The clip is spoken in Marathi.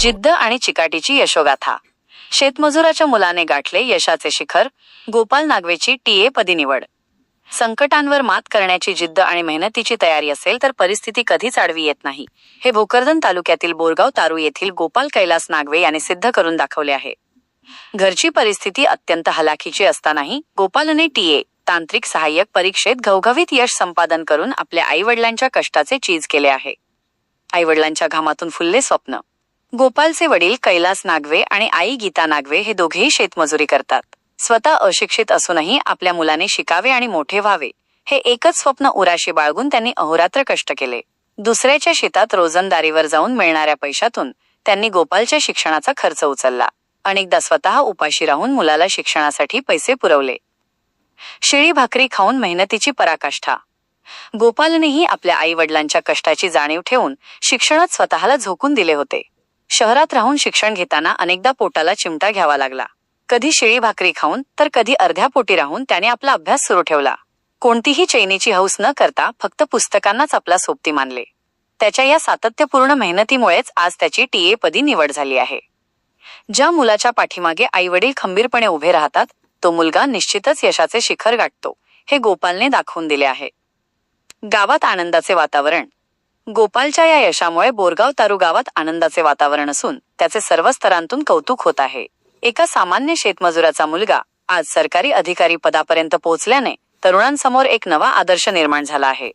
जिद्द आणि चिकाटीची यशोगाथा. शेतमजुराच्या मुलाने गाठले यशाचे शिखर, गोपाल नागवेची टीए पदी निवड. संकटांवर मात करण्याची जिद्द आणि मेहनतीची तयारी असेल तर परिस्थिती कधीच आडवी येत नाही, हे भोकरदन तालुक्यातील बोरगाव तारू येथील गोपाल कैलास नागवे यांनी सिद्ध करून दाखवले आहे. घरची परिस्थिती अत्यंत हलाखीची असतानाही गोपालने टीए तांत्रिक सहाय्यक परीक्षेत घवघवीत यश संपादन करून आपल्या आईवडिलांच्या कष्टाचे चीज केले आहे. आईवडिलांच्या घामातून फुलले स्वप्न. गोपालचे वडील कैलास नागवे आणि आई गीता नागवे हे दोघेही शेतमजुरी करतात. स्वतः अशिक्षित असूनही आपल्या मुलाने शिकावे आणि मोठे व्हावे हे एकच स्वप्न उराशी बाळगून त्यांनी अहोरात्र कष्ट केले. दुसऱ्याच्या शेतात रोजंदारीवर जाऊन मिळणाऱ्या पैशातून त्यांनी गोपालच्या शिक्षणाचा खर्च उचलला. अनेकदा स्वतः उपाशी राहून मुलाला शिक्षणासाठी पैसे पुरवले. शिळी भाकरी खाऊन मेहनतीची पराकाष्ठा. गोपालनेही आपल्या आई वडिलांच्या कष्टाची जाणीव ठेवून शिक्षणात स्वतःला झोकून दिले होते. शहरात राहून शिक्षण घेताना अनेकदा पोटाला चिमटा घ्यावा लागला. कधी शिळी भाकरी खाऊन तर कधी अर्ध्या पोटी राहून त्याने आपला अभ्यास सुरू ठेवला. कोणतीही चैनीची हौस न करता फक्त पुस्तकांनाच आपला सोबती मानले. त्याच्या या सातत्यपूर्ण मेहनतीमुळेच आज त्याची टीए पदी निवड झाली आहे. ज्या मुलाच्या पाठीमागे आईवडील खंबीरपणे उभे राहतात तो मुलगा निश्चितच यशाचे शिखर गाठतो, हे गोपालने दाखवून दिले आहे. गावात आनंदाचे वातावरण. गोपालच्या या यशामुळे बोरगाव तारू गावात आनंदाचे वातावरण असून त्याचे सर्व स्तरांतून कौतुक होत आहे. एका सामान्य शेतमजुराचा मुलगा आज सरकारी अधिकारी पदापर्यंत पोहोचल्याने तरुणांसमोर एक नवा आदर्श निर्माण झाला आहे.